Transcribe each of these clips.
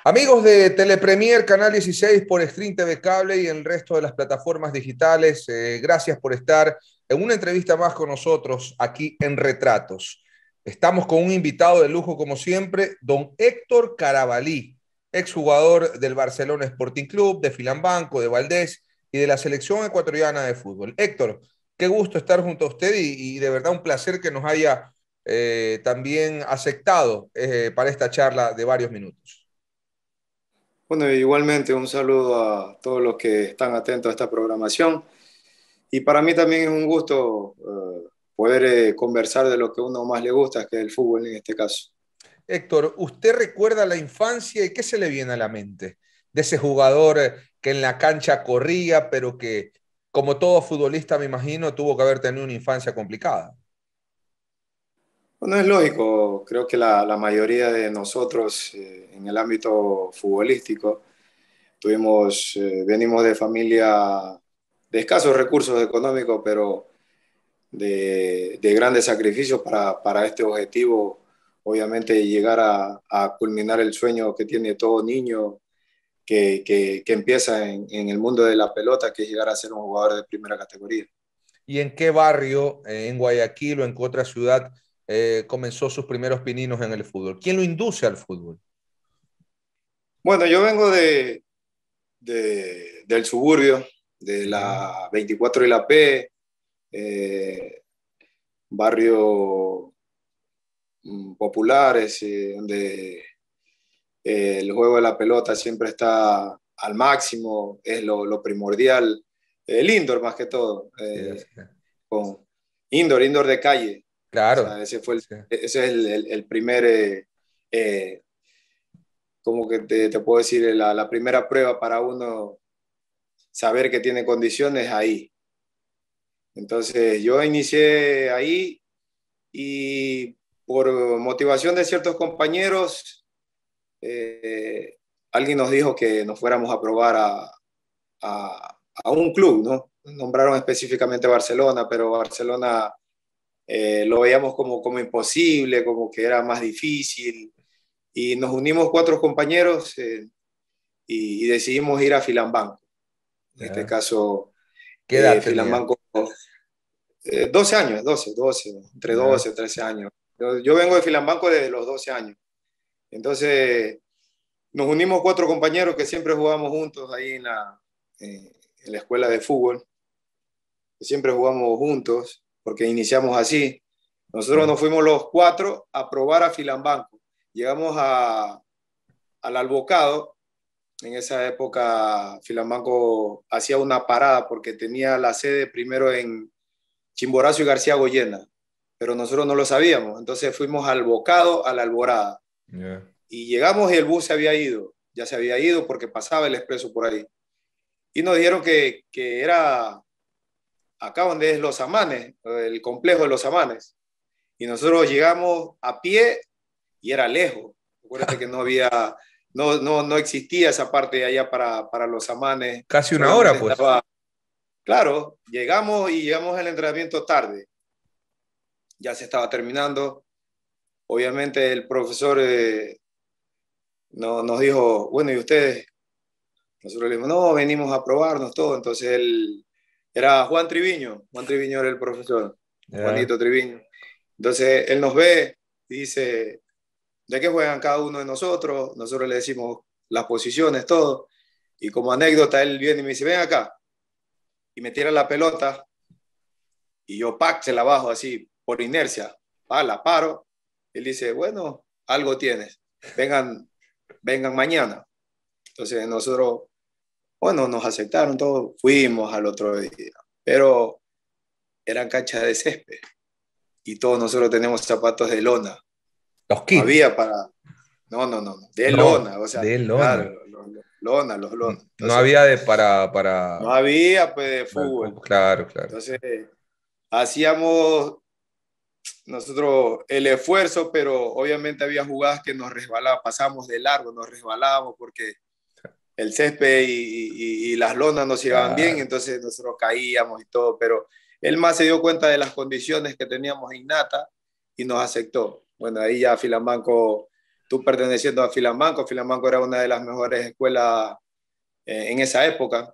Amigos de Telepremier, Canal 16 por Stream TV Cable y el resto de las plataformas digitales, gracias por estar en una entrevista más con nosotros aquí en Retratos. Estamos con un invitado de lujo como siempre, don Héctor Carabalí, exjugador del Barcelona Sporting Club, de Filambanco, de Valdés y de la selección ecuatoriana de fútbol. Héctor, qué gusto estar junto a usted y de verdad un placer que nos haya también aceptado para esta charla de varios minutos. Bueno, igualmente un saludo a todos los que están atentos a esta programación. Y para mí también es un gusto poder conversar de lo que a uno más le gusta, que es el fútbol en este caso. Héctor, ¿usted recuerda la infancia y qué se le viene a la mente de ese jugador que en la cancha corría, pero que, como todo futbolista, me imagino, tuvo que haber tenido una infancia complicada? Bueno, es lógico, creo que la mayoría de nosotros en el ámbito futbolístico venimos de familia de escasos recursos económicos, pero de grandes sacrificios para este objetivo, obviamente llegar a culminar el sueño que tiene todo niño que empieza en el mundo de la pelota, que es llegar a ser un jugador de primera categoría. ¿Y en qué barrio, en Guayaquil o en qué otra ciudad, comenzó sus primeros pininos en el fútbol? ¿Quién lo induce al fútbol? Bueno, yo vengo del suburbio, de Sí. la 24 y la P, barrio populares, donde el juego de la pelota siempre está al máximo, es lo primordial. El indoor más que todo, Sí, así es. con indoor de calle. O Claro. sea, Sí. ese es el primer, como que te puedo decir, la primera prueba para uno saber que tiene condiciones ahí. Entonces yo inicié ahí y por motivación de ciertos compañeros, alguien nos dijo que nos fuéramos a probar a un club, ¿no? Nombraron específicamente Barcelona, pero Barcelona lo veíamos como imposible, como que era más difícil. Y nos unimos cuatro compañeros y decidimos ir a Filambanco. En este Ya. caso, ¿Qué edad tenía? Filambanco, 12 años, 12 entre Ya. 12 y 13 años. Yo vengo de Filambanco desde los 12 años. Entonces, nos unimos cuatro compañeros que siempre jugamos juntos ahí en la escuela de fútbol. Siempre jugamos juntos porque iniciamos así. Nosotros nos fuimos los cuatro a probar a Filambanco. Llegamos al Albocado. En esa época Filambanco hacía una parada porque tenía la sede primero en Chimborazo y García Goyena, pero nosotros no lo sabíamos. Entonces fuimos al Bocado, a la Alborada. Ya. Y llegamos y el bus se había ido. Ya se había ido porque pasaba el expreso por ahí. Y nos dijeron que era acá donde es Los Amanes, el complejo de Los Amanes. Y nosotros llegamos a pie y era lejos. Acuérdate que no existía esa parte de allá para Los Amanes. Casi una hora, Solamente pues. estaba, claro, llegamos al entrenamiento tarde. Ya se estaba terminando. Obviamente el profesor nos dijo, bueno, ¿y ustedes? Nosotros le dijimos, no, venimos a probarnos todo. Entonces él era Juan Triviño era el profesor, Ya. Juanito Triviño. Entonces él nos ve y dice, ¿de qué juegan cada uno de nosotros? Nosotros le decimos las posiciones, todo. Y como anécdota, él viene y me dice, ven acá. Y me tira la pelota y yo, pack, se la bajo así, por inercia. La paro. Él dice, bueno, algo tienes. Vengan mañana. Entonces nosotros, bueno, nos aceptaron todo. Fuimos al otro día. Pero eran canchas de césped. Y todos nosotros tenemos zapatos de lona. Los No kids. había para... No. De No, lona. O sea, de claro, lona. los lonas. No Entonces, había de no había pues de para el fútbol. fútbol. Claro, claro. Entonces, hacíamos nosotros el esfuerzo, pero obviamente había jugadas que nos resbalábamos, pasamos de largo, nos resbalábamos porque el césped y las lonas no se llevaban bien, Claro. entonces nosotros caíamos y todo, pero él más se dio cuenta de las condiciones que teníamos innata y nos aceptó. Bueno, ahí ya Filambanco tú perteneciendo a Filambanco. Filambanco era una de las mejores escuelas en esa época,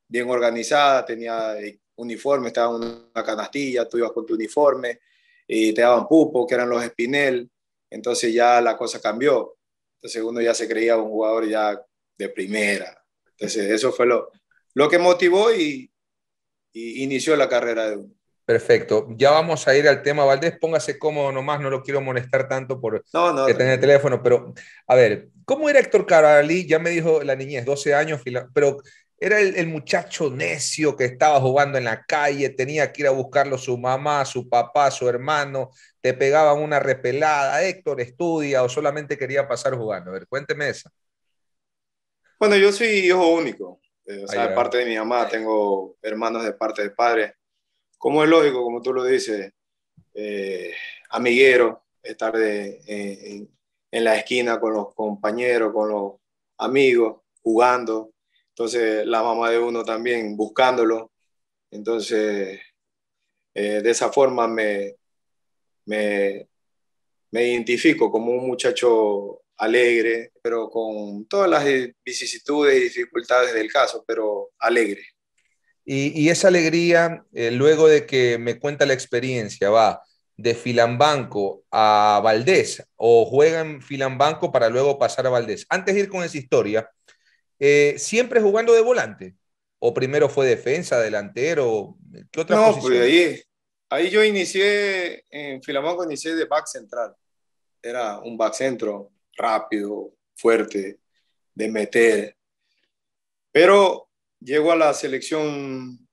bien organizada, tenía uniforme, estaba en una canastilla, tú ibas con tu uniforme y te daban pupo, que eran los Espinel. Entonces ya la cosa cambió. Entonces uno ya se creía un jugador ya de primera. Entonces eso fue lo que motivó y inició la carrera de uno. Perfecto. Ya vamos a ir al tema Valdés. Póngase cómodo nomás, no lo quiero molestar tanto por No, no, que tener el tranquilo. teléfono, pero a ver, ¿cómo era Héctor Carabalí? Ya me dijo la niñez, 12 años, pero era el muchacho necio que estaba jugando en la calle, tenía que ir a buscarlo su mamá, su papá, su hermano, te pegaban una repelada, Héctor estudia o solamente quería pasar jugando. A ver, cuénteme esa. Bueno, yo soy hijo único. O sea, de Allá. parte de mi mamá, tengo hermanos de parte de padre. Como es lógico, como tú lo dices, amiguero, estar en la esquina con los compañeros, con los amigos, jugando. Entonces, la mamá de uno también buscándolo. Entonces, de esa forma me, me identifico como un muchacho alegre, pero con todas las vicisitudes y dificultades del caso, pero alegre. Y esa alegría, luego de que me cuenta la experiencia, va de Filambanco a Valdés o juega en Filambanco para luego pasar a Valdés. Antes de ir con esa historia, siempre jugando de volante. O primero fue defensa, delantero, ¿qué otra No, pues posición? ahí yo inicié, en Filamanco inicié de back central. Era un back centro rápido, fuerte, de meter. Pero llego a la selección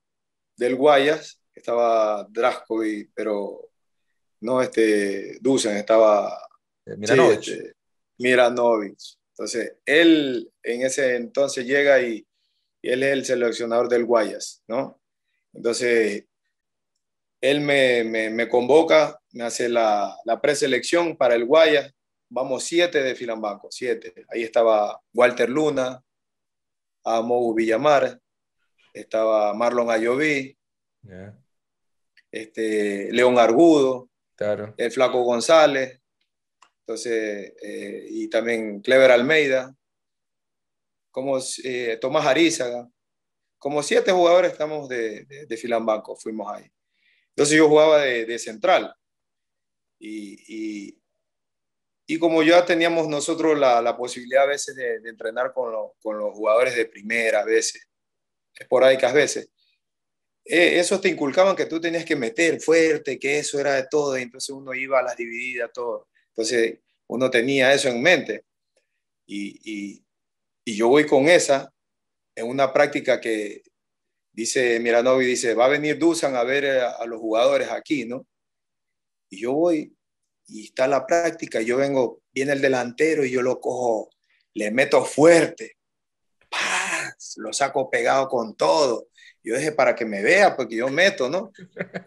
del Guayas, estaba Drasko, pero no Dusan, estaba sí, Miranovic. Miranovic. Entonces, él en ese entonces llega y él es el seleccionador del Guayas, ¿no? Entonces, él me convoca, me hace la preselección para el Guayas. Vamos 7 de Filambanco, 7. Ahí estaba Walter Luna, Mou Villamar, estaba Marlon Ayoví, Yeah, León Argudo, claro. el Flaco González, entonces, y también Clever Almeida, como Tomás Arizaga, como 7 jugadores estamos de Filambanco, fuimos ahí. Entonces yo jugaba de central y, y, y, como ya teníamos nosotros la posibilidad a veces de entrenar con los jugadores de primera, a veces, esporádicas veces, esos te inculcaban que tú tenías que meter fuerte, que eso era de todo, y entonces uno iba a las divididas, todo. Entonces uno tenía eso en mente. Y, y, y yo voy con esa en una práctica que dice Miranovi, dice, va a venir Dusan a ver a los jugadores aquí, ¿no? Y yo voy y está la práctica, yo vengo, viene el delantero y yo lo cojo, le meto fuerte, ¡pah! Lo saco pegado con todo. Yo dije para que me vea, porque yo meto, ¿no?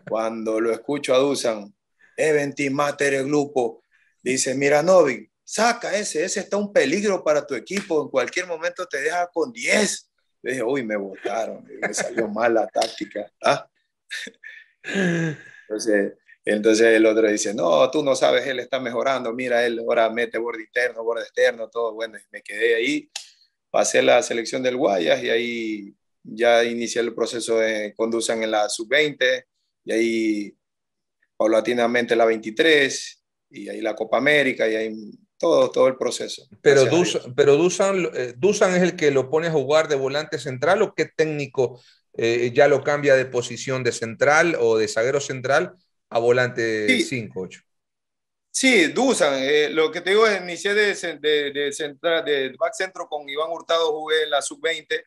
Cuando lo escucho a Dusan, Eventi Mater el grupo, dice, mira, Novi, saca ese está un peligro para tu equipo, en cualquier momento te deja con 10. Yo dije, uy, me botaron, me salió mal la táctica. ¿Ah? Entonces el otro dice, no, tú no sabes, él está mejorando, mira, él ahora mete borde interno, borde externo, todo. Bueno, me quedé ahí, pasé la selección del Guayas y ahí ya inicié el proceso de conduzan en la sub-20 y ahí paulatinamente la 23 y ahí la Copa América y ahí todo el proceso, gracias a Dios. Pero Dusan, Dusan es el que lo pone a jugar de volante central o qué técnico ya lo cambia de posición de central o de zaguero central a volante Sí, 5-8. sí, Dusan, lo que te digo es, inicié central, de back centro con Iván Hurtado, jugué en la sub-20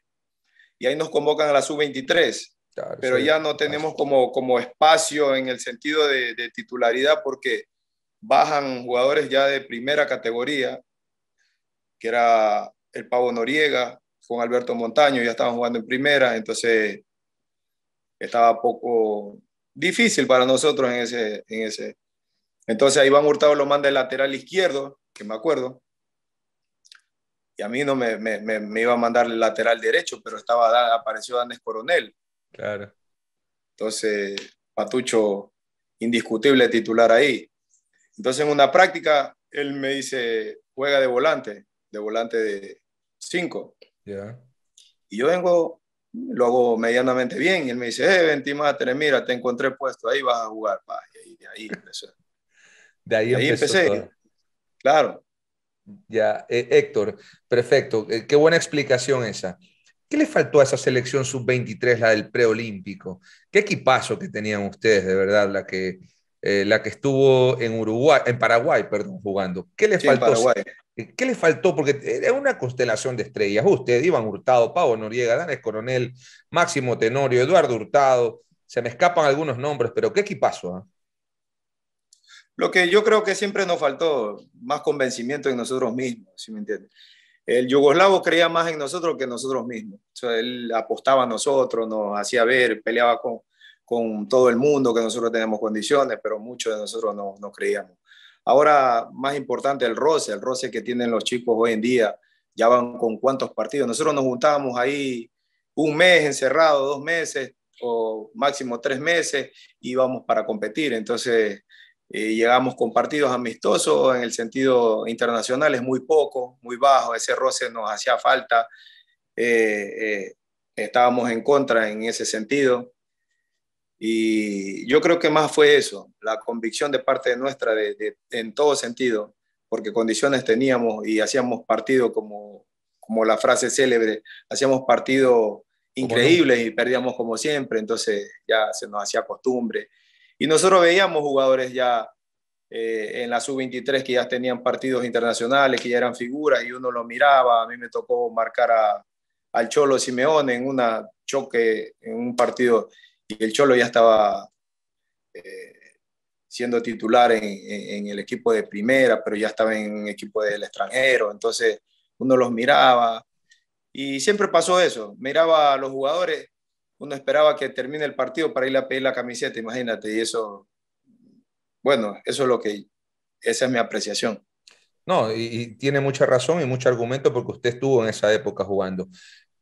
y ahí nos convocan a la sub-23, Claro, pero ya no tenemos como espacio en el sentido de titularidad porque bajan jugadores ya de primera categoría, que era el Pavo Noriega con Alberto Montaño, ya estaban jugando en primera, entonces estaba poco difícil para nosotros en ese. Entonces a Iván Hurtado lo manda el lateral izquierdo, que me acuerdo, y a mí no me iba a mandar el lateral derecho, pero apareció Danes Coronel. claro. Entonces, Patucho, indiscutible titular ahí. Entonces, en una práctica, él me dice, juega de volante de 5. Ya. Y yo vengo, lo hago medianamente bien. Y él me dice, Venti Máter, mira, te encontré puesto, ahí vas a jugar. Pa. Y de ahí empezó. De ahí De ahí empezó empecé, todo. claro. Ya, Héctor, perfecto. Qué buena explicación esa. ¿Qué le faltó a esa selección sub-23, la del preolímpico? ¿Qué equipazo que tenían ustedes, de verdad, la que estuvo en Uruguay, en Paraguay, perdón, jugando? ¿Qué le Sí, en faltó? Paraguay. ¿Qué le faltó? Porque era una constelación de estrellas. Usted, Iván Hurtado, Pavo Noriega, Danes Coronel, Máximo Tenorio, Eduardo Hurtado. Se me escapan algunos nombres, pero qué equipazo, ¿eh? Lo que yo creo que siempre nos faltó, más convencimiento en nosotros mismos, ¿sí me entiendes? El yugoslavo creía más en nosotros que nosotros mismos. O sea, él apostaba a nosotros, nos hacía ver, peleaba con todo el mundo, que nosotros tenemos condiciones, pero muchos de nosotros no creíamos. Ahora, más importante, el roce que tienen los chicos hoy en día, ya van con cuántos partidos. Nosotros nos juntábamos ahí un mes encerrado, 2 meses o máximo 3 meses y íbamos para competir. Entonces, llegamos con partidos amistosos en el sentido internacional, es muy poco, muy bajo, ese roce nos hacía falta, eh, estábamos en contra en ese sentido. Y yo creo que más fue eso, la convicción de parte de nuestra en todo sentido, porque condiciones teníamos y hacíamos partido como la frase célebre, hacíamos partido Como nunca. increíbles y perdíamos como siempre, entonces ya se nos hacía costumbre. Y nosotros veíamos jugadores ya en la sub-23 que ya tenían partidos internacionales, que ya eran figuras y uno lo miraba. A mí me tocó marcar al Cholo Simeone en una choque, en un partido, y el Cholo ya estaba eh, siendo titular en el equipo de primera, pero ya estaba en un equipo del extranjero. Entonces uno los miraba y siempre pasó eso. Miraba a los jugadores, uno esperaba que termine el partido para ir a pedir la camiseta, imagínate, y eso, bueno, eso es lo que esa es mi apreciación. No, y tiene mucha razón y mucho argumento porque usted estuvo en esa época jugando. En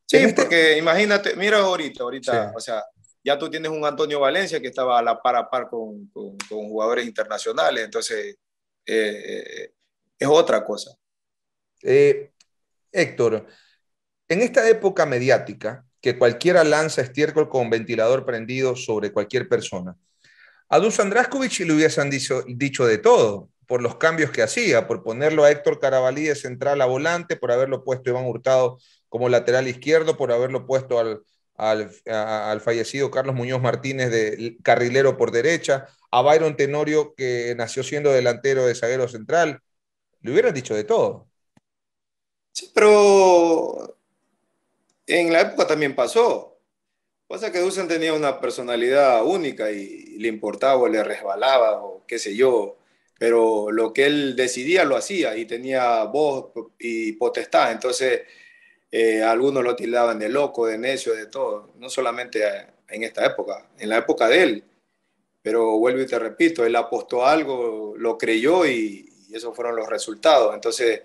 Sí, este, porque imagínate, mira sí. ahorita, o sea, ya tú tienes un Antonio Valencia que estaba a par con jugadores internacionales, entonces es otra cosa. Eh, Héctor, en esta época mediática, que cualquiera lanza estiércol con ventilador prendido sobre cualquier persona, a Dusan Draskovic le hubiesen dicho de todo, por los cambios que hacía, por ponerlo a Héctor Carabalí de central a volante, por haberlo puesto a Iván Hurtado como lateral izquierdo, por haberlo puesto al fallecido Carlos Muñoz Martínez de carrilero por derecha, a Byron Tenorio, que nació siendo delantero de zaguero central. Le hubieran dicho de todo. Sí, pero en la época también pasó. Pasa que Dusan tenía una personalidad única y le importaba o le resbalaba o qué sé yo, pero lo que él decidía lo hacía y tenía voz y potestad. Entonces, algunos lo tildaban de loco, de necio, de todo, no solamente en esta época, en la época de él, pero vuelvo y te repito, él apostó a algo, lo creyó y esos fueron los resultados. Entonces,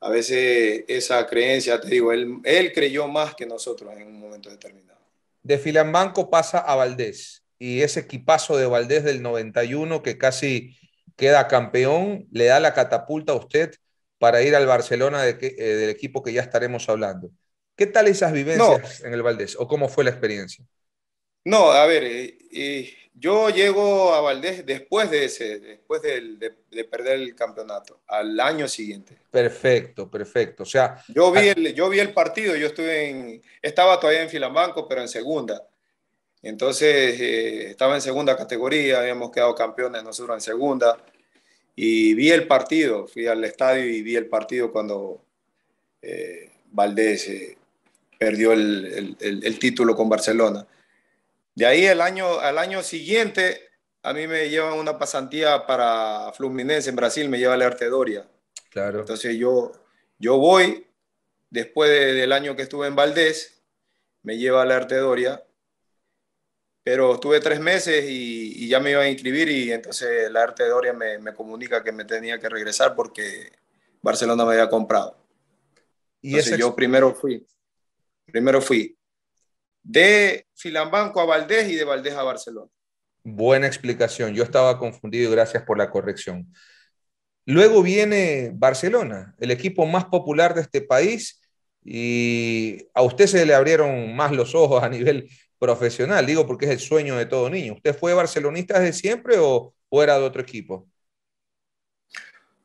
a veces esa creencia, te digo, él creyó más que nosotros en un momento determinado. De Filambanco pasa a Valdés y ese equipazo de Valdés del 91 que casi queda campeón, le da la catapulta a usted para ir al Barcelona del equipo que ya estaremos hablando. ¿Qué tal esas No, vivencias en el Valdés o cómo fue la experiencia? no, a ver, yo llego a Valdés después de perder el campeonato, al año siguiente. Perfecto, perfecto. O sea, Yo vi el partido, estaba todavía en Filambanco, pero en segunda. Entonces, estaba en segunda categoría, habíamos quedado campeones nosotros en segunda. Y vi el partido, fui al estadio y vi el partido cuando Valdés perdió el título con Barcelona. De ahí al año siguiente, a mí me llevan una pasantía para Fluminense en Brasil, me lleva a la Artedoria. claro. Entonces yo voy, del año que estuve en Valdés, me lleva a la Artedoria, pero estuve 3 meses y ya me iba a inscribir y entonces la Artedoria me comunica que me tenía que regresar porque Barcelona me había comprado. Y Entonces esa yo primero fui de Filambanco a Valdés y de Valdés a Barcelona. buena explicación. Yo estaba confundido y gracias por la corrección. Luego viene Barcelona, el equipo más popular de este país, y a usted se le abrieron más los ojos a nivel profesional, digo porque es el sueño de todo niño. ¿Usted fue barcelonista desde siempre o era de otro equipo?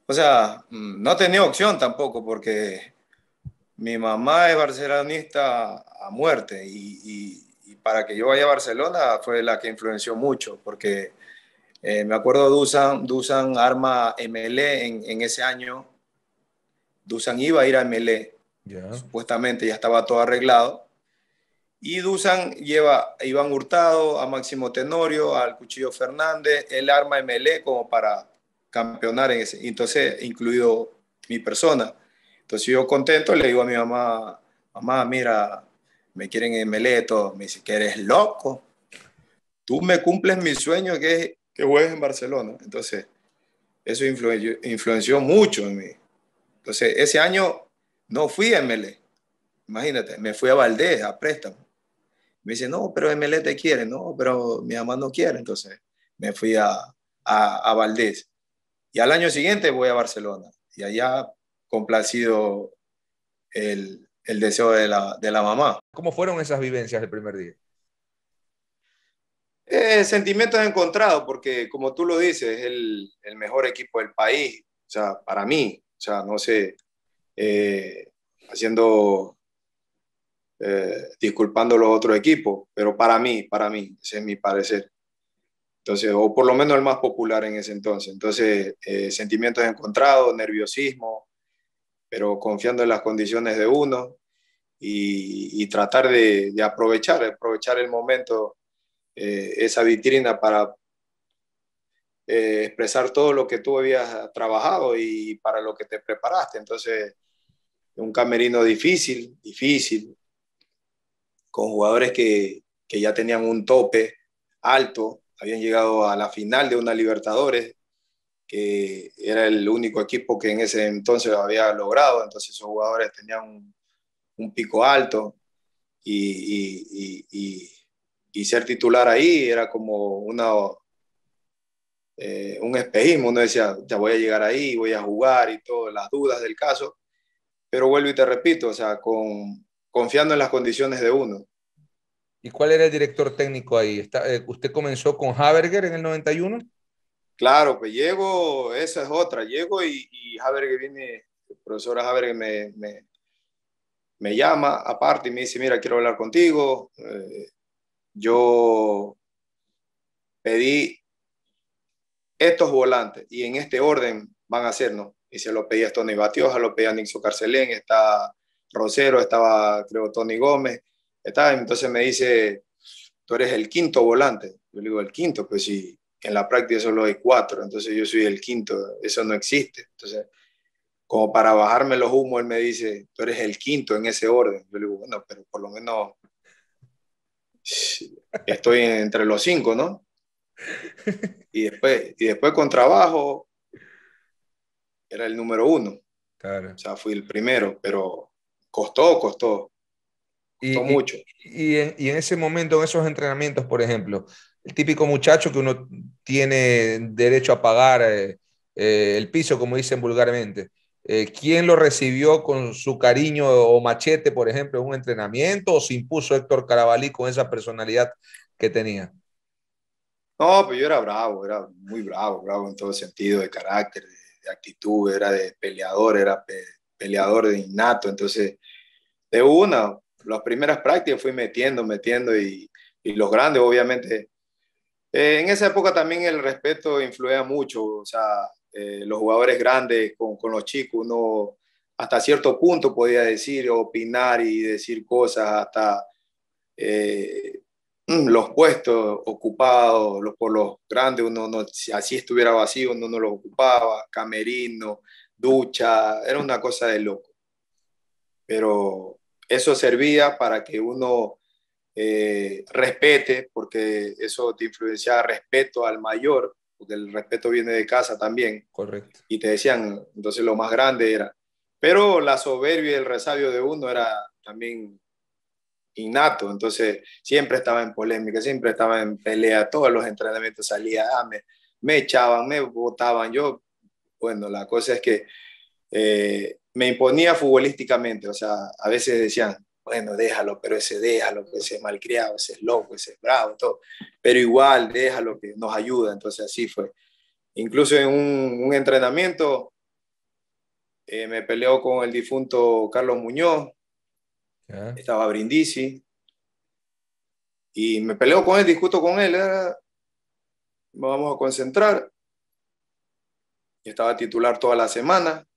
O sea, no tenía opción tampoco porque mi mamá es barcelonista a muerte y para que yo vaya a Barcelona fue la que influenció mucho porque me acuerdo Dusan arma MLE en ese año. Dusan iba a ir a MLE, Ya. supuestamente ya estaba todo arreglado. Y Dusan lleva a Iván Hurtado, a Máximo Tenorio, al Cuchillo Fernández, el arma MLE como para campeonar en ese. Entonces, incluido mi persona. Entonces yo contento le digo a mi mamá, mamá, mira, me quieren en MLE todo. Me dice que eres loco. Tú me cumples mi sueño que es que juegues en Barcelona. Entonces, eso influenció mucho en mí. Entonces, ese año no fui a MLE. Imagínate, me fui a Valdés a préstamo. Me dice, no, pero MLE te quiere, no, pero mi mamá no quiere. Entonces me fui a Valdés. Y al año siguiente voy a Barcelona. Y allá complacido el deseo de la mamá. ¿Cómo fueron esas vivencias el primer día? Sentimientos encontrados, porque como tú lo dices, es el mejor equipo del país. O sea, para mí, o sea, no sé, haciendo, disculpando los otros equipos, pero para mí, ese es mi parecer. Entonces, o por lo menos el más popular en ese entonces. Entonces, sentimientos encontrados, nerviosismo, pero confiando en las condiciones de uno y tratar de aprovechar el momento, esa vitrina para expresar todo lo que tú habías trabajado y para lo que te preparaste. Entonces, un camerino difícil, difícil, con jugadores que ya tenían un tope alto, habían llegado a la final de una Libertadores, que era el único equipo que en ese entonces lo había logrado, entonces esos jugadores tenían un pico alto y ser titular ahí era como un espejismo, uno decía, ya voy a llegar ahí, voy a jugar y todo, las dudas del caso, pero vuelvo y te repito, o sea, confiando en las condiciones de uno. ¿Y cuál era el director técnico ahí? ¿Usted comenzó con Haberger en el 91? Claro, pues llego, esa es otra, llego y Javier que viene, el profesor Javier que me llama aparte y me dice, mira, quiero hablar contigo. Yo pedí estos volantes y en este orden van a ser, ¿no? Y se lo pedí a Tony Batioja, lo pedí a Nixon Carcelén, está Rosero, estaba, creo, Tony Gómez, está, entonces me dice, tú eres el quinto volante. Yo le digo, el quinto, pues sí, en la práctica solo hay cuatro, entonces yo soy el quinto, eso no existe. Entonces, como para bajarme los humos, él me dice, tú eres el quinto en ese orden. Yo le digo, bueno, pero por lo menos estoy entre los cinco, ¿no? Y después con trabajo era el número uno. O Claro. sea, fui el primero, pero costó Y, mucho. y en ese momento, en esos entrenamientos, por ejemplo, el típico muchacho que uno tiene derecho a pagar el piso, como dicen vulgarmente, ¿quién lo recibió con su cariño o machete, por ejemplo, en un entrenamiento o se impuso Héctor Carabalí con esa personalidad que tenía? No, pues yo era bravo, era muy bravo, bravo en todo sentido, de carácter, de actitud, era de peleador, era peleador de innato. Entonces, de una, las primeras prácticas fui metiendo y los grandes, obviamente. En esa época también el respeto influía mucho, o sea, los jugadores grandes con los chicos, uno hasta cierto punto podía decir, opinar y decir cosas, hasta los puestos ocupados por los grandes, uno no, si así estuviera vacío, uno no los ocupaba, camerino, ducha, era una cosa de loco. Pero eso servía para que uno respete, porque eso te influenciaba respeto al mayor, porque el respeto viene de casa también, Correcto. y te decían, entonces lo más grande era, pero la soberbia y el resabio de uno era también innato, entonces siempre estaba en polémica, siempre estaba en pelea, todos los entrenamientos salía, me echaban, me botaban, yo Bueno, la cosa es que me imponía futbolísticamente, o sea, a veces decían, bueno, déjalo, pero déjalo, que ese es malcriado, ese es loco, ese es bravo, todo, pero igual déjalo que nos ayuda, entonces así fue. Incluso en un entrenamiento me peleó con el difunto Carlos Muñoz, ¿Ya? estaba Brindisi, y me peleó con él, discuto con él, vamos a concentrar, estaba titular toda la semana,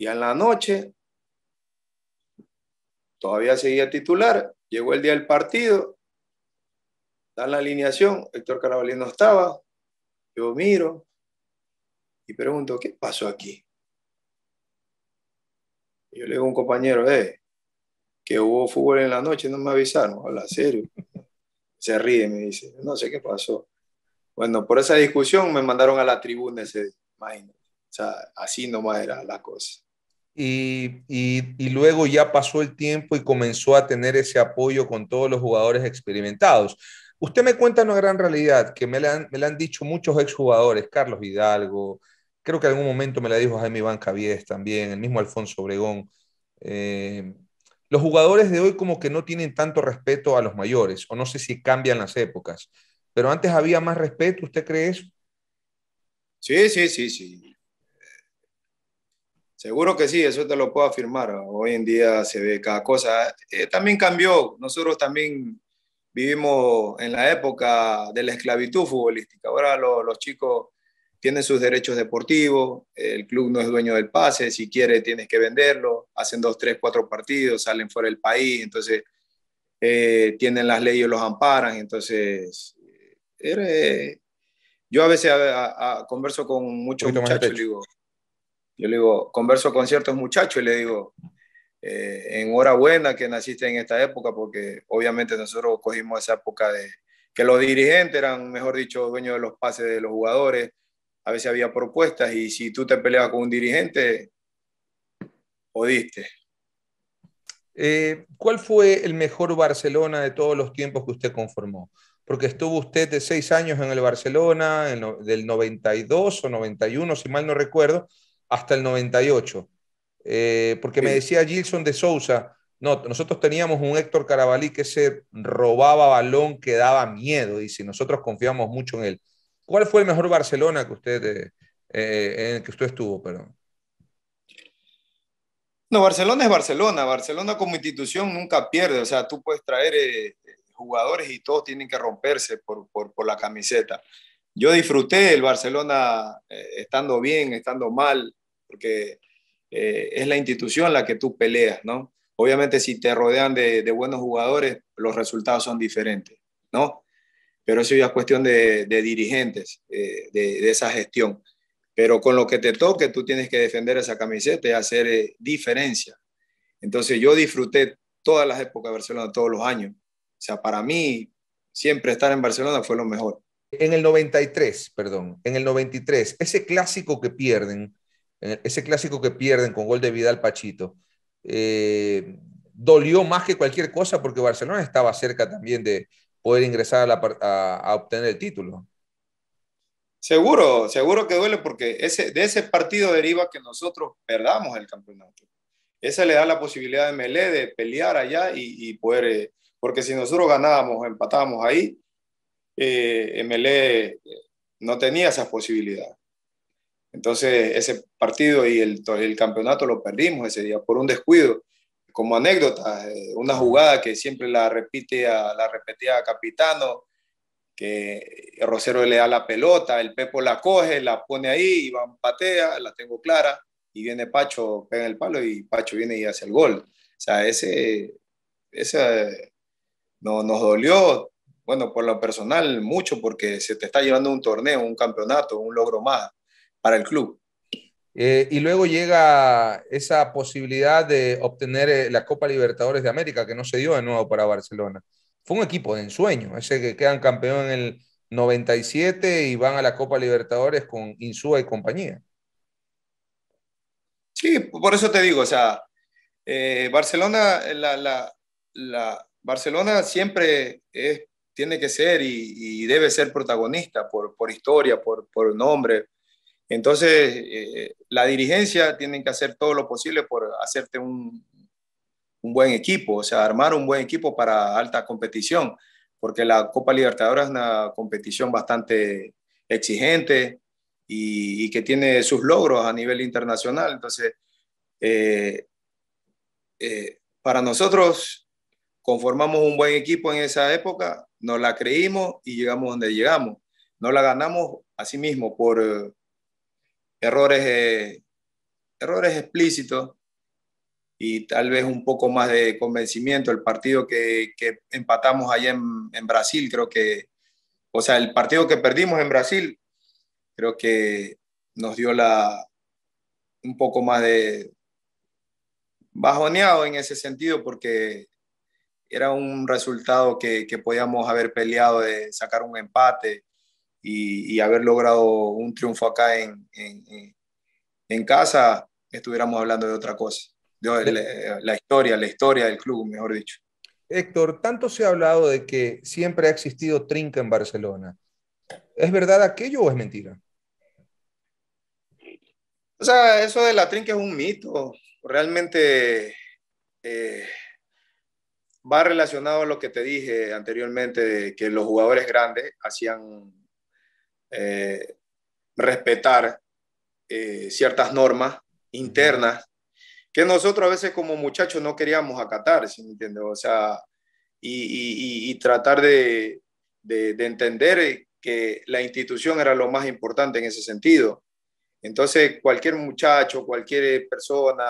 y en la noche todavía seguía titular, llegó el día del partido, dan la alineación, Héctor Carabalí no estaba, yo miro y pregunto, ¿qué pasó aquí? Y yo le digo a un compañero, que hubo fútbol en la noche, no me avisaron, habla serio. Se ríe, me dice, no sé qué pasó. Bueno, por esa discusión me mandaron a la tribuna ese día, imagínate. O sea, así nomás era la cosa. Y luego ya pasó el tiempo y comenzó a tener ese apoyo con todos los jugadores experimentados. Usted me cuenta una gran realidad que me la han dicho muchos exjugadores, Carlos Hidalgo, creo que en algún momento me la dijo Jaime Iván Cabies también, el mismo Alfonso Obregón. Eh, los jugadores de hoy como que no tienen tanto respeto a los mayores, o no sé si cambian las épocas, pero antes había más respeto, ¿usted cree eso? Sí, sí, sí, sí. Seguro que sí, eso te lo puedo afirmar. Hoy en día se ve cada cosa. También cambió. Nosotros también vivimos en la época de la esclavitud futbolística. Ahora los chicos tienen sus derechos deportivos, el club no es dueño del pase, si quiere tienes que venderlo, hacen 2, 3, 4 partidos, salen fuera del país, entonces tienen las leyes, los amparan, entonces yo a veces converso con Un muchos poquito más de muchachos, pecho. yo le digo, converso con ciertos muchachos y le digo, enhorabuena que naciste en esta época, porque obviamente nosotros cogimos esa época de que los dirigentes eran, mejor dicho, dueños de los pases de los jugadores, a veces había propuestas y si tú te peleabas con un dirigente, jodiste. ¿Cuál fue el mejor Barcelona de todos los tiempos que usted conformó? Porque estuvo usted de 6 años en el Barcelona, del 92 o 91, si mal no recuerdo, hasta el 98. Porque me Sí. decía Gilson de Sousa, no, nosotros teníamos un Héctor Carabalí que se robaba balón, que daba miedo, y si nosotros confiamos mucho en él. ¿Cuál fue el mejor Barcelona que en el que usted estuvo? Perdón. No, Barcelona es Barcelona. Barcelona como institución nunca pierde. O sea, tú puedes traer jugadores y todos tienen que romperse por la camiseta. Yo disfruté el Barcelona estando bien, estando mal, porque es la institución la que tú peleas, ¿no? Obviamente si te rodean de buenos jugadores, los resultados son diferentes, ¿no? Pero eso ya es cuestión de dirigentes, de esa gestión. Pero con lo que te toque, tú tienes que defender esa camiseta y hacer diferencia. Entonces yo disfruté todas las épocas de Barcelona, todos los años. O sea, para mí, siempre estar en Barcelona fue lo mejor. En el 93, perdón, en el 93, ese clásico que pierden con gol de Vidal Pachito, eh, dolió más que cualquier cosa porque Barcelona estaba cerca también de poder ingresar a obtener el título. Seguro, seguro que duele porque de ese partido deriva que nosotros perdamos el campeonato. Esa le da la posibilidad de Melé de pelear allá y poder, porque si nosotros ganábamos, empatábamos ahí, Melé no tenía esa posibilidad. Entonces, ese partido y el campeonato lo perdimos ese día por un descuido. Como anécdota, una Ajá. jugada que siempre la repetía a Capitano, que Rosero le da la pelota, el Pepo la coge, la pone ahí, Iván patea, la tengo clara, y viene Pacho, pega el palo y Pacho viene y hace el gol. O sea, ese no, nos dolió, bueno, por lo personal, mucho, porque se te está llevando un torneo, un campeonato, un logro más para el club. Y luego llega esa posibilidad de obtener la Copa Libertadores de América, que no se dio de nuevo para Barcelona. Fue un equipo de ensueño, ese que quedan campeón en el 97 y van a la Copa Libertadores con Insúa y compañía. Sí, por eso te digo, o sea, Barcelona, Barcelona siempre tiene que ser y debe ser protagonista por historia, por nombre. Entonces, la dirigencia tiene que hacer todo lo posible por hacerte un buen equipo, o sea, armar un buen equipo para alta competición, porque la Copa Libertadores es una competición bastante exigente y que tiene sus logros a nivel internacional. Entonces, eh, para nosotros conformamos un buen equipo en esa época, nos la creímos y llegamos donde llegamos. No la ganamos así mismo por errores, errores explícitos y tal vez un poco más de convencimiento. El partido que empatamos allá en Brasil, creo que, o sea, el partido que perdimos en Brasil, creo que nos dio un poco más de bajoneado en ese sentido porque era un resultado que podíamos haber peleado de sacar un empate y haber logrado un triunfo acá en casa, estuviéramos hablando de otra cosa, de la historia del club, mejor dicho. Héctor, tanto se ha hablado de que siempre ha existido trinca en Barcelona. ¿Es verdad aquello o es mentira? O sea, eso de la trinca es un mito. Realmente eh, va relacionado a lo que te dije anteriormente, de que los jugadores grandes hacían eh, respetar ciertas normas internas que nosotros a veces como muchachos no queríamos acatar, ¿sí me entiendes? O sea, y tratar de entender que la institución era lo más importante en ese sentido. Entonces, cualquier muchacho, cualquier persona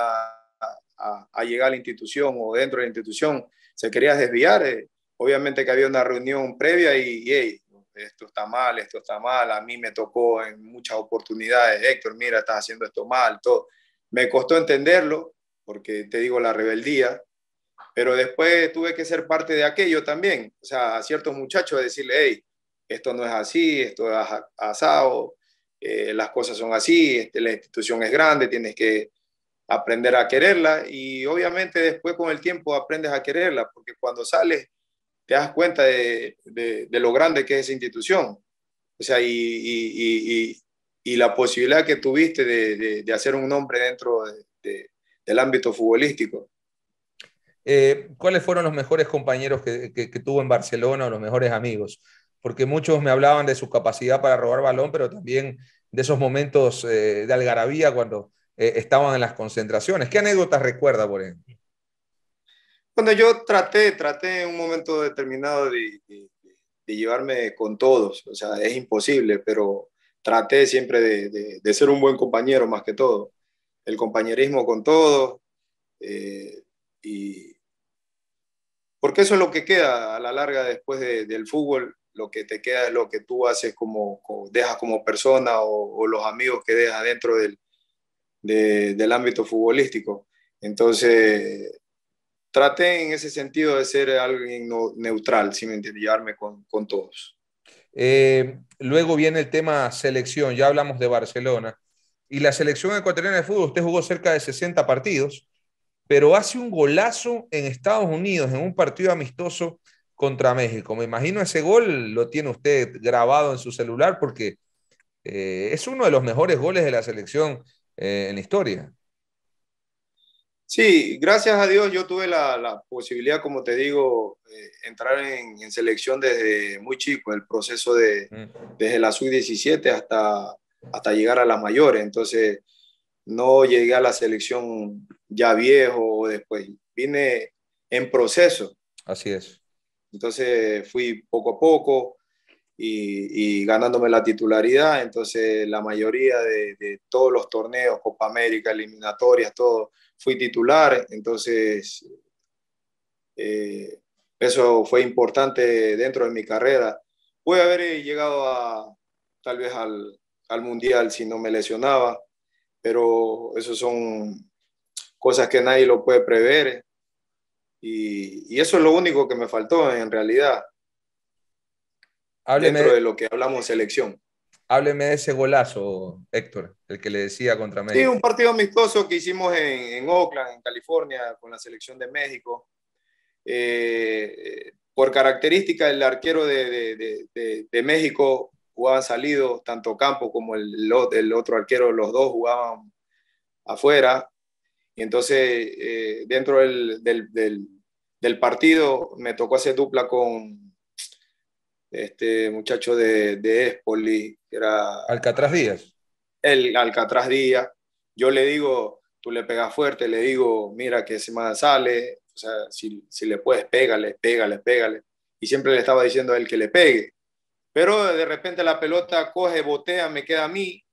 a llegar a la institución o dentro de la institución se quería desviar. Obviamente que había una reunión previa y hey, esto está mal, a mí me tocó en muchas oportunidades, Héctor, mira, estás haciendo esto mal, todo. Me costó entenderlo, porque te digo, la rebeldía, pero después tuve que ser parte de aquello también, o sea, a ciertos muchachos decirle, hey, esto no es así, esto es asado, las cosas son así, la institución es grande, tienes que aprender a quererla y obviamente después con el tiempo aprendes a quererla, porque cuando sales te das cuenta de lo grande que es esa institución, o sea, y la posibilidad que tuviste de hacer un nombre dentro del ámbito futbolístico. ¿Cuáles fueron los mejores compañeros que tuvo en Barcelona o los mejores amigos? Porque muchos me hablaban de su capacidad para robar balón, pero también de esos momentos de algarabía cuando estaban en las concentraciones. ¿Qué anécdotas recuerda, por ejemplo? Bueno, yo traté en un momento determinado de llevarme con todos, o sea, es imposible, pero traté siempre de ser un buen compañero más que todo. El compañerismo con todos, y porque eso es lo que queda a la larga después del fútbol, lo que te queda es lo que tú haces dejas como persona o los amigos que dejas dentro del ámbito futbolístico. Entonces, traté en ese sentido de ser alguien neutral, si me entiendes, llevarme con todos. Luego viene el tema selección, ya hablamos de Barcelona. Y la selección ecuatoriana de fútbol, usted jugó cerca de 60 partidos, pero hace un golazo en Estados Unidos en un partido amistoso contra México. Me imagino ese gol lo tiene usted grabado en su celular porque es uno de los mejores goles de la selección en la historia. Sí, gracias a Dios yo tuve la posibilidad, como te digo, entrar en selección desde muy chico, el proceso desde la sub-17 hasta llegar a las mayores. Entonces, no llegué a la selección ya viejo o después, vine en proceso. Así es. Entonces, fui poco a poco y ganándome la titularidad. Entonces, la mayoría de todos los torneos, Copa América, eliminatorias, todo, fui titular. Entonces, eso fue importante dentro de mi carrera. Pude haber llegado tal vez al Mundial si no me lesionaba, pero eso son cosas que nadie lo puede prever. Y eso es lo único que me faltó en realidad dentro Hábleme, de lo que hablamos selección. hábleme de ese golazo, Héctor, el que le decía contra Sí, México. un partido amistoso que hicimos en Oakland, en California, con la selección de México. Por característica, el arquero de México jugaban salidos, tanto Campo como el otro arquero, los dos jugaban afuera. Y entonces, dentro del partido, me tocó hacer dupla con este muchacho de Espoli, que era Alcatraz Díaz. el Alcatraz Díaz. Yo le digo, tú le pegas fuerte, le digo, mira que ese man sale, o sea, si le puedes, pégale, pégale, pégale. Y siempre le estaba diciendo a él que le pegue. Pero de repente la pelota coge, botea, me queda a mí.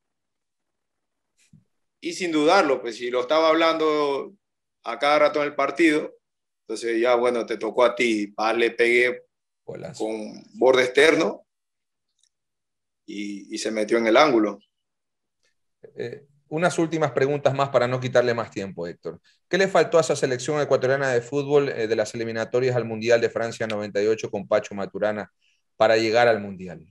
Y sin dudarlo, pues si lo estaba hablando a cada rato en el partido, entonces ya, bueno, te tocó a ti. Le pegué Golazo. con borde externo y se metió en el ángulo. Unas últimas preguntas más para no quitarle más tiempo, Héctor. ¿Qué le faltó a esa selección ecuatoriana de fútbol de las eliminatorias al Mundial de Francia 98 con Pacho Maturana para llegar al Mundial?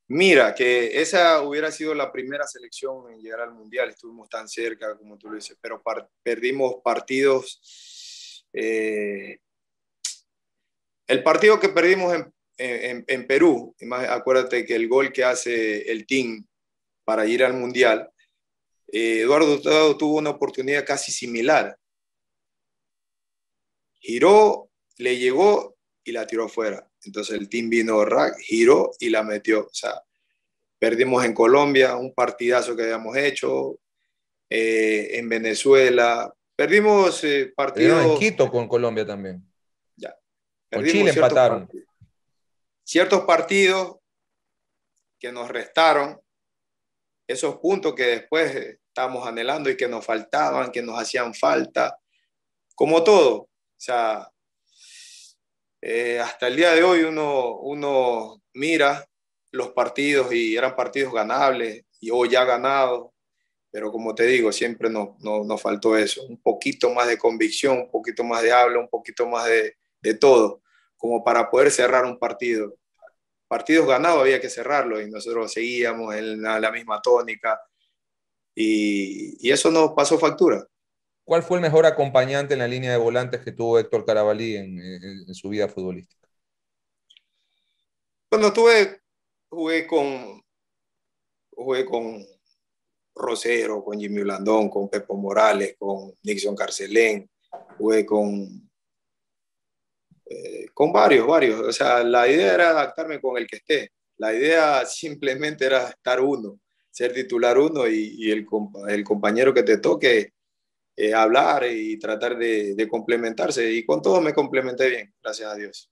Mira, que esa hubiera sido la primera selección en llegar al Mundial. Estuvimos tan cerca, como tú lo dices, pero perdimos partidos. El partido que perdimos en Perú, acuérdate que el gol que hace el team para ir al Mundial, Eduardo Hurtado tuvo una oportunidad casi similar. Giró, le llegó y la tiró fuera. Entonces el team vino, giró y la metió. O sea, perdimos en Colombia, un partidazo que habíamos hecho, en Venezuela. Perdimos Perdieron en partidos, Quito con Colombia también. ya, Con Chile perdimos empataron. ciertos partidos que nos restaron, esos puntos que después estábamos anhelando y que nos faltaban, que nos hacían falta, como todo. O sea, hasta el día de hoy uno mira los partidos y eran partidos ganables o ya ganados, pero como te digo, siempre nos faltó eso, un poquito más de convicción, un poquito más de habla, un poquito más de todo, como para poder cerrar un partido. Partidos ganados había que cerrarlo y nosotros seguíamos en la misma tónica y eso nos pasó factura. ¿Cuál fue el mejor acompañante en la línea de volantes que tuvo Héctor Carabalí en su vida futbolística? Cuando jugué con Rosero, con Jimmy Blandón, con Pepo Morales, con Nixon Carcelén, jugué con varios. O sea, la idea era adaptarme con el que esté. La idea simplemente era estar uno, ser titular uno y el compañero que te toque hablar y tratar de complementarse. Y con todo me complementé bien, gracias a Dios.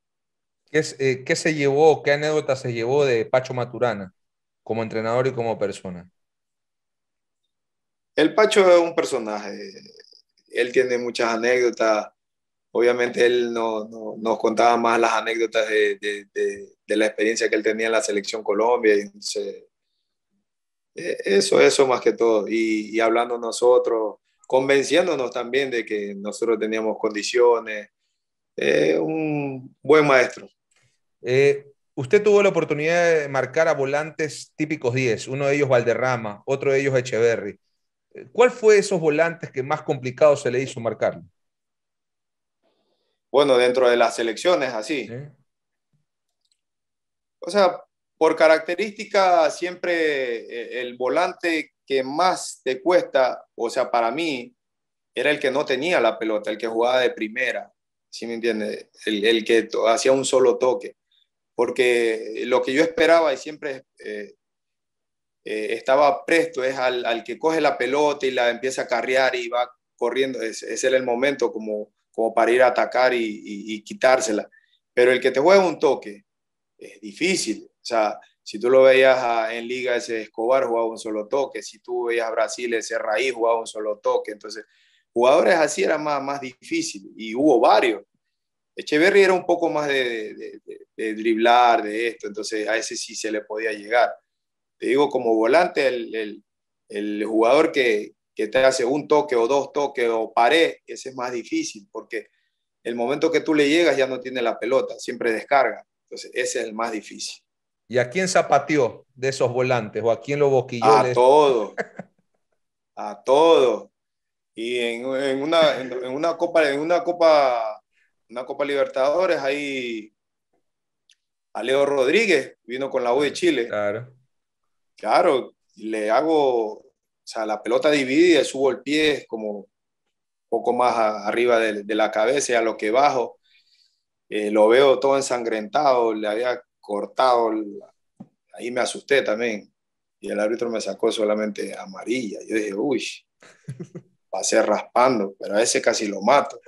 ¿Qué se llevó, qué anécdota se llevó de Pacho Maturana como entrenador y como persona? El Pacho es un personaje. Él tiene muchas anécdotas. Obviamente él nos contaba más las anécdotas de la experiencia que él tenía en la selección Colombia. Y entonces, eso más que todo. Y hablando nosotros, convenciéndonos también de que nosotros teníamos condiciones. Un buen maestro. Usted tuvo la oportunidad de marcar a volantes típicos 10, uno de ellos Valderrama, otro de ellos Echeverry. ¿Cuál fue esos volantes que más complicado se le hizo marcar? Bueno, dentro de las selecciones, así. ¿Eh? O sea, por característica, siempre el volante que más te cuesta, o sea, para mí, era el que no tenía la pelota, el que jugaba de primera, ¿sí me entiendes? El que hacía un solo toque. Porque lo que yo esperaba y siempre estaba presto es al que coge la pelota y la empieza a carrear y va corriendo. Ese era el momento como para ir a atacar y quitársela. Pero el que te juega un toque es difícil. O sea, si tú lo veías en Liga, ese Escobar jugaba un solo toque. Si tú veías a Brasil, ese Raíz jugaba un solo toque. Entonces, jugadores así era más difícil. Y hubo varios. Echeverry era un poco más de driblar, de esto. Entonces, a ese sí se le podía llegar. Te digo, como volante, el jugador que te hace un toque o dos toques o pared, ese es más difícil porque el momento que tú le llegas ya no tiene la pelota, siempre descarga. Entonces, ese es el más difícil. ¿Y a quién zapateó de esos volantes o a quién lo boquilló? A todo, a todo. Y en una Copa Libertadores, ahí a Leo Rodríguez, vino con la U de Chile. Claro. Claro, le hago, o sea, la pelota dividida, subo el pie como un poco más arriba de la cabeza y a lo que bajo. Lo veo todo ensangrentado, le había cortado, ahí me asusté también. Y el árbitro me sacó solamente amarilla. Yo dije, uy, pasé raspando, pero a ese casi lo mato.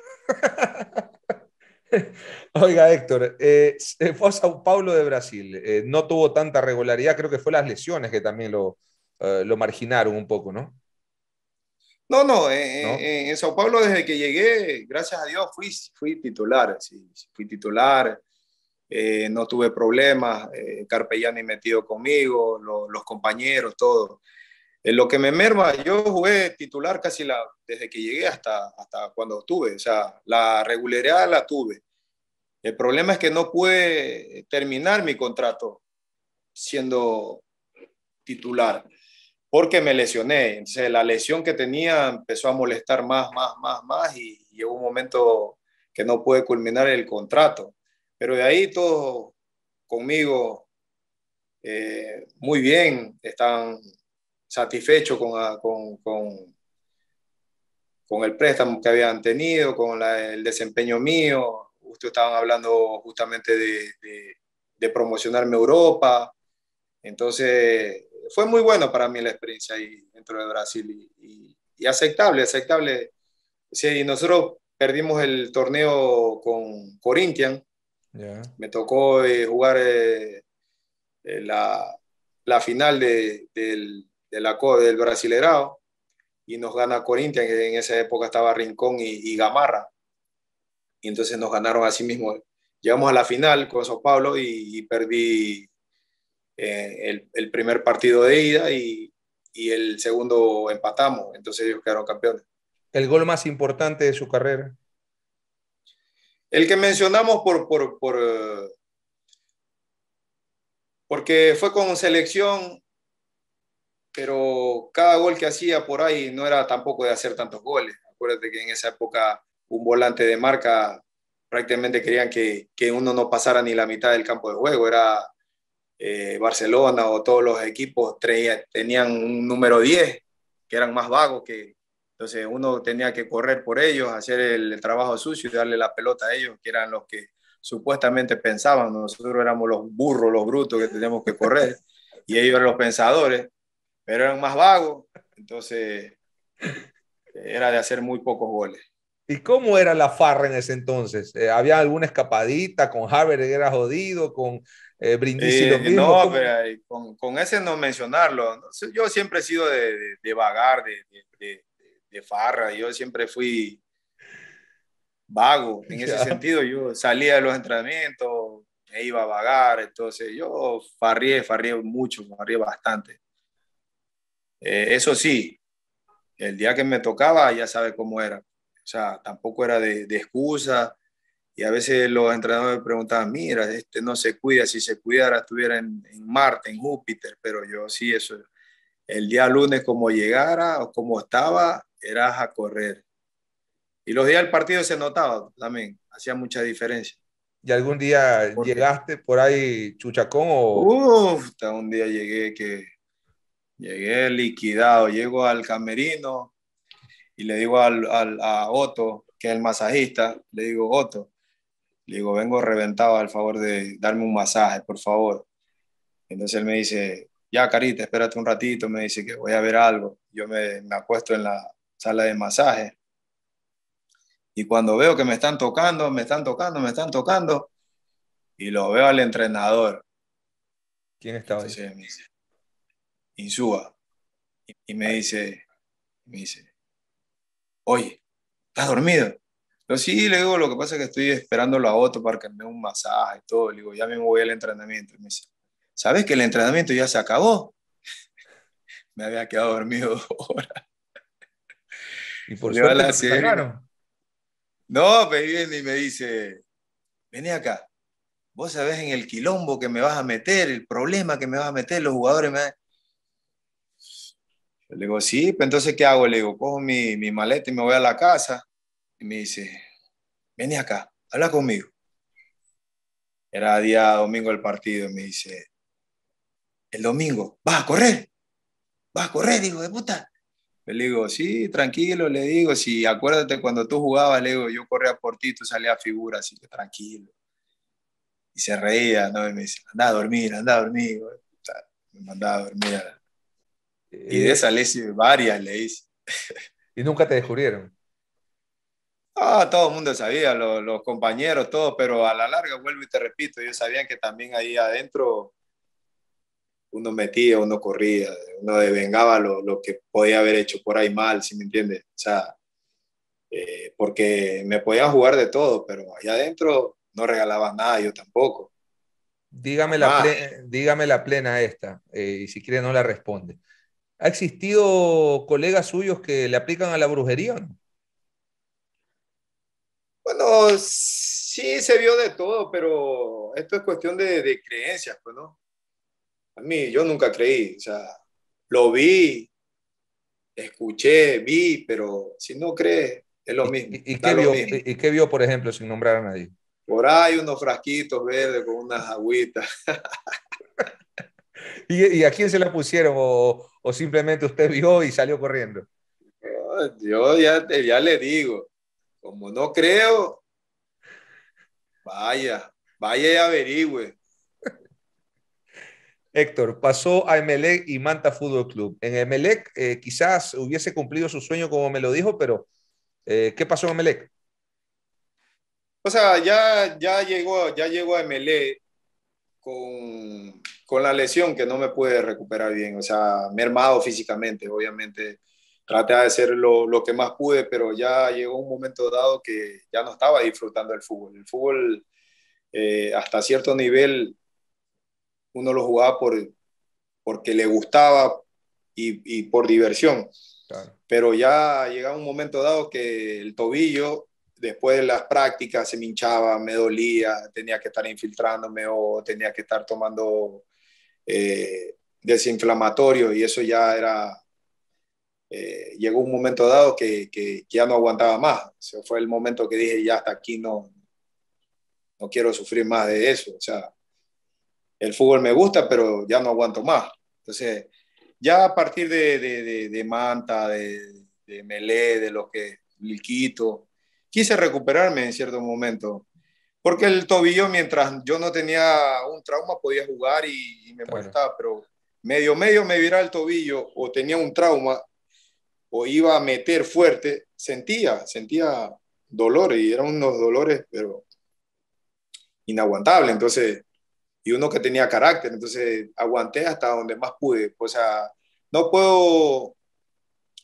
Oiga, Héctor, fue a Sao Paulo de Brasil. No tuvo tanta regularidad, creo que fue las lesiones que también lo marginaron un poco, ¿no? No, no, ¿No? en Sao Paulo desde que llegué, gracias a Dios, fui titular, sí, fui titular, no tuve problemas, Carpellani metido conmigo, los compañeros, todo. Lo que me merma, yo jugué titular desde que llegué hasta cuando estuve, o sea, la regularidad la tuve. El problema es que no pude terminar mi contrato siendo titular porque me lesioné. Entonces, la lesión que tenía empezó a molestar más y llegó un momento que no pude culminar el contrato. Pero de ahí todo conmigo muy bien, están satisfechos con el préstamo que habían tenido, con el desempeño mío. Ustedes estaban hablando justamente de promocionarme a Europa. Entonces, fue muy bueno para mí la experiencia ahí dentro de Brasil y aceptable, aceptable. Sí, nosotros perdimos el torneo con Corinthians. Ya. Me tocó jugar la, la final del Brasilerao y nos gana Corinthians, que en esa época estaba Rincón y Gamarra. Y entonces nos ganaron así mismo. Llegamos a la final con Sao Paulo y perdí el primer partido de ida y el segundo empatamos, entonces ellos quedaron campeones. El gol más importante de su carrera. El que mencionamos porque fue con selección, pero cada gol que hacía por ahí no era tampoco de hacer tantos goles. Acuérdate que en esa época un volante de marca prácticamente querían que uno no pasara ni la mitad del campo de juego, era Barcelona o todos los equipos tenían un número 10 que eran más vagos que entonces uno tenía que correr por ellos, hacer el trabajo sucio y darle la pelota a ellos, que eran los que supuestamente pensaban. Nosotros éramos los burros, los brutos que teníamos que correr y ellos eran los pensadores, pero eran más vagos, entonces era de hacer muy pocos goles. ¿Y cómo era la farra en ese entonces? ¿Había alguna escapadita con Harvard que era jodido, con Brindisi lo mismo? No, ¿Cómo? pero con ese no mencionarlo. Yo siempre he sido de vagar, de farra. Yo siempre fui vago. En ese Ya. sentido, yo salía de los entrenamientos, e iba a vagar. Entonces, yo farrié mucho, farrié bastante. Eso sí, el día que me tocaba, ya sabe cómo era. O sea, tampoco era de excusa. Y a veces los entrenadores me preguntaban, mira, este no se cuida, si se cuidara estuviera en Marte, en Júpiter, pero yo sí, eso, el día lunes como llegara o como estaba, era a correr. Y los días del partido se notaba también, hacía mucha diferencia. ¿Y algún día Porque, llegaste por ahí chuchacón o hasta un día llegué liquidado, llego al camerino y le digo a Otto, que es el masajista, le digo, Otto, le digo, vengo reventado al favor de darme un masaje, por favor. Entonces él me dice, ya, Carita, espérate un ratito, me dice que voy a ver algo. Yo me acuesto en la sala de masaje y cuando veo que me están tocando, y lo veo al entrenador. quién estaba ahí? Entonces me dice, Insúa, y me dice, oye, ¿estás dormido? Yo sí, le digo, lo que pasa es que estoy esperando a Otto para que me dé un masaje y todo. Le digo, ya me voy al entrenamiento. Y me dice, ¿sabes que el entrenamiento ya se acabó? Me había quedado dormido 2 horas. Y por Le va a suerte la te lo serie. sacaron. No, me viene y me dice, vení acá, vos sabés en el quilombo que me vas a meter, el problema que me vas a meter, los jugadores me... Le digo, sí, pues entonces, ¿qué hago? Le digo, cojo mi maleta y me voy a la casa. Y me dice, vení acá, habla conmigo. Era día domingo el partido, y me dice, el domingo, vas a correr, hijo de puta. Le digo, sí, tranquilo, le digo, sí, acuérdate cuando tú jugabas, le digo, yo corría por ti, tú salías a figura, así que tranquilo. Y se reía, ¿no? Y me dice, anda a dormir, güey. O sea, me mandaba a dormir. Y de Eh, esa le hice varias, le hice. y nunca te descubrieron. Ah, todo el mundo sabía, los compañeros, todos, pero a la larga, vuelvo y te repito, ellos sabían que también ahí adentro uno metía, uno corría, uno devengaba lo que podía haber hecho por ahí mal, ¿sí me entiendes? O sea, porque me podían jugar de todo, pero allá adentro no regalaban nada, yo tampoco, jamás. Dígame la plena esta, y si quiere no la responde. ¿Ha existido colegas suyos que le aplican a la brujería o no? Bueno, sí se vio de todo, pero esto es cuestión de creencias, pues, ¿no? A mí, yo nunca creí, o sea, lo vi, escuché, vi, pero si no crees, es lo mismo, ¿Y da qué lo vio, mismo. qué vio, por ejemplo, sin nombrar a nadie? Por ahí unos frasquitos verdes con unas agüitas. Y a quién se la pusieron o simplemente usted vio y salió corriendo? Yo ya le digo, como no creo, vaya y averigüe. Héctor, pasó a Emelec y Manta Fútbol Club. En Emelec quizás hubiese cumplido su sueño como me lo dijo, pero ¿qué pasó en Emelec? O sea, ya llegó a MLE con la lesión que no me pude recuperar bien. O sea, mermado físicamente, obviamente. Traté de hacer lo que más pude, pero ya llegó un momento dado que ya no estaba disfrutando del fútbol. El fútbol, hasta cierto nivel, uno lo jugaba porque le gustaba y por diversión. Claro. Pero ya llegaba un momento dado que el tobillo, después de las prácticas, se me hinchaba, me dolía, tenía que estar infiltrándome o tenía que estar tomando desinflamatorio y eso ya era, llegó un momento dado que ya no aguantaba más. O sea, fue el momento que dije, ya hasta aquí no quiero sufrir más de eso. O sea, el fútbol me gusta, pero ya no aguanto más. Entonces, ya a partir de Manta, de Melé, de lo que Liquito, quise recuperarme en cierto momento, porque el tobillo, mientras yo no tenía un trauma, podía jugar y me Claro. molestaba, pero medio me viraba el tobillo o tenía un trauma o iba a meter fuerte, sentía dolores y eran unos dolores, pero inaguantables. Entonces, y uno que tenía carácter, entonces aguanté hasta donde más pude. O sea, no puedo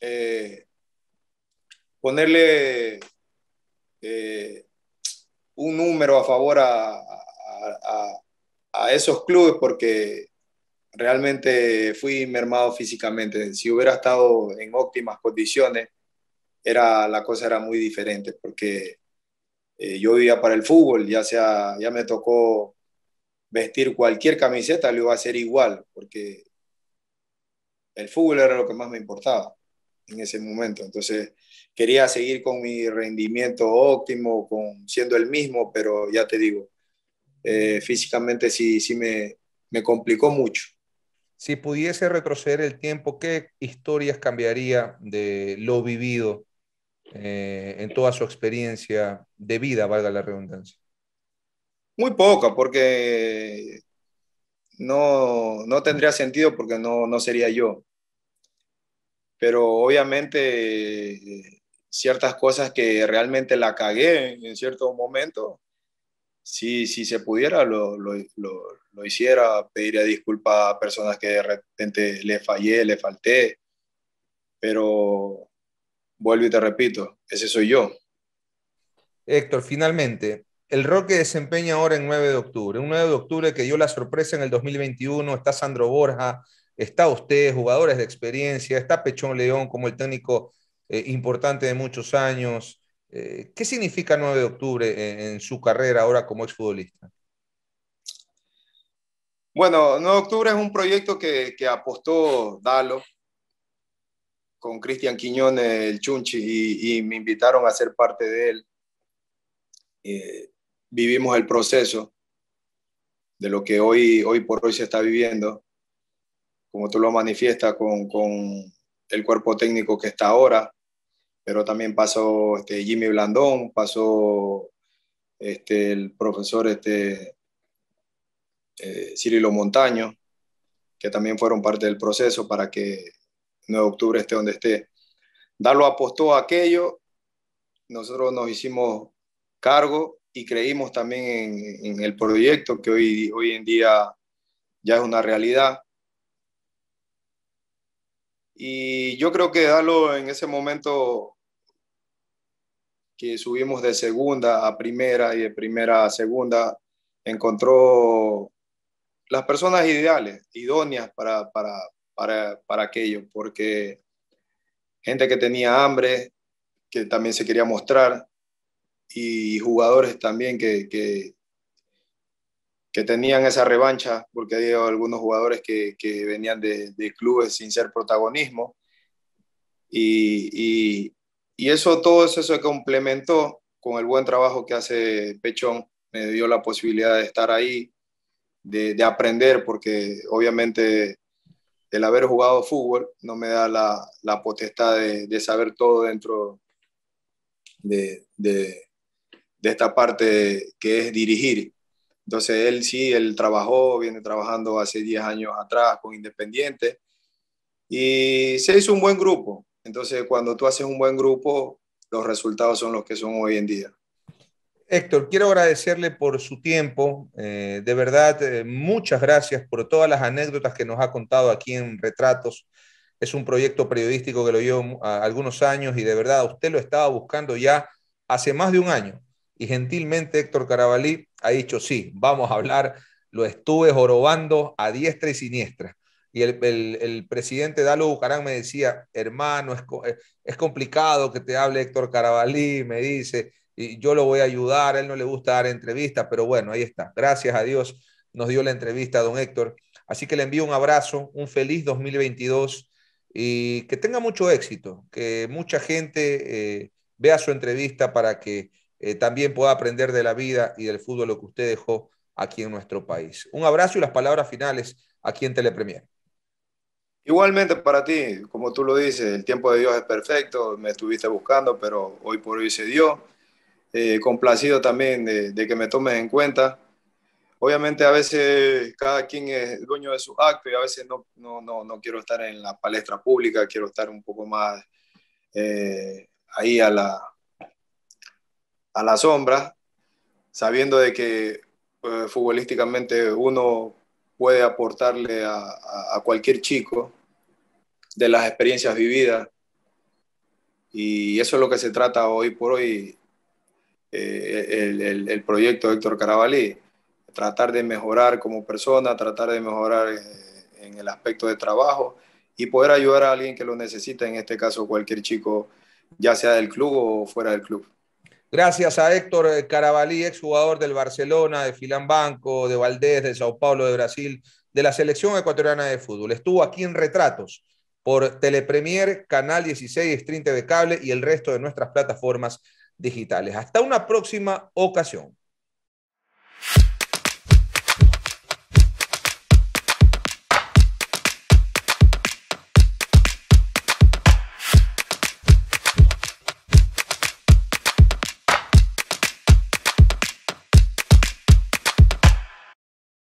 eh, ponerle eh, un número a favor a esos clubes porque realmente fui mermado físicamente. Si hubiera estado en óptimas condiciones, la cosa era muy diferente porque yo vivía para el fútbol, ya me tocó vestir cualquier camiseta, lo iba a hacer igual, porque el fútbol era lo que más me importaba en ese momento. Entonces, quería seguir con mi rendimiento óptimo, siendo el mismo, pero ya te digo, físicamente sí me complicó mucho. Si pudiese retroceder el tiempo, ¿qué historias cambiaría de lo vivido en toda su experiencia de vida, valga la redundancia? Muy poca, porque no tendría sentido porque no sería yo. Pero obviamente ciertas cosas que realmente la cagué en ciertos momentos, si se pudiera, lo hiciera, pediría disculpas a personas que de repente le fallé, le falté, pero vuelvo y te repito, ese soy yo. Héctor, finalmente, el rol que desempeña ahora en 9 de octubre, un 9 de octubre que dio la sorpresa en el 2021, está Sandro Borja, está usted, jugadores de experiencia, está Pechón León como el técnico importante de muchos años. ¿Qué significa 9 de octubre en su carrera ahora como exfutbolista? Bueno, 9 de octubre es un proyecto que apostó Dalo con Cristian Quiñones, el Chunchi, y me invitaron a ser parte de él. Vivimos el proceso. lo que hoy por hoy se está viviendo, como tú lo manifiestas con el cuerpo técnico que está ahora, pero también pasó Jimmy Blandón, pasó el profesor Cirilo Montaño, que también fueron parte del proceso para que 9 de octubre esté donde esté. Dalo apostó a aquello, nosotros nos hicimos cargo y creímos también en el proyecto que hoy en día ya es una realidad. Y yo creo que Dalo en ese momento que subimos de segunda a primera y de primera a segunda, encontró las personas ideales, idóneas para aquello, porque gente que tenía hambre, que también se quería mostrar, y jugadores también que tenían esa revancha, porque hay algunos jugadores que venían de clubes sin ser protagonismo, y, todo eso se complementó con el buen trabajo que hace Pechón, me dio la posibilidad de estar ahí, de aprender, porque obviamente el haber jugado fútbol no me da la potestad de saber todo dentro de esta parte que es dirigir. Entonces él sí, él trabajó, viene trabajando hace 10 años atrás con Independiente y se hizo un buen grupo. Entonces cuando tú haces un buen grupo, los resultados son los que son hoy en día. Héctor, quiero agradecerle por su tiempo. De verdad, muchas gracias por todas las anécdotas que nos ha contado aquí en Retratos. Es un proyecto periodístico que lo llevo algunos años y de verdad usted lo estaba buscando ya hace más de un año. Y gentilmente Héctor Carabalí ha dicho, sí, vamos a hablar. Lo estuve jorobando a diestra y siniestra. Y el presidente Dalo Bucarán me decía, hermano, es complicado que te hable Héctor Carabalí, me dice, y yo lo voy a ayudar, a él no le gusta dar entrevistas, pero bueno, ahí está. Gracias a Dios nos dio la entrevista a don Héctor. Así que le envío un abrazo, un feliz 2022 y que tenga mucho éxito, que mucha gente vea su entrevista para que también pueda aprender de la vida y del fútbol lo que usted dejó aquí en nuestro país. Un abrazo y las palabras finales aquí en Telepremier. Igualmente para ti, como tú lo dices, el tiempo de Dios es perfecto, me estuviste buscando, pero hoy por hoy se dio. Complacido también de que me tomes en cuenta. Obviamente a veces cada quien es dueño de sus actos y a veces no quiero estar en la palestra pública, quiero estar un poco más ahí a la sombra, sabiendo de que futbolísticamente uno puede aportarle a cualquier chico de las experiencias vividas y eso es lo que se trata hoy por hoy, el proyecto de Héctor Carabalí, tratar de mejorar como persona, tratar de mejorar en el aspecto de trabajo y poder ayudar a alguien que lo necesita, en este caso cualquier chico, ya sea del club o fuera del club. Gracias a Héctor Carabalí, exjugador del Barcelona, de Filambanco, de Valdés, de Sao Paulo, de Brasil, de la selección ecuatoriana de fútbol. Estuvo aquí en Retratos por Telepremier, Canal 16, Stream TV Cable y el resto de nuestras plataformas digitales. Hasta una próxima ocasión.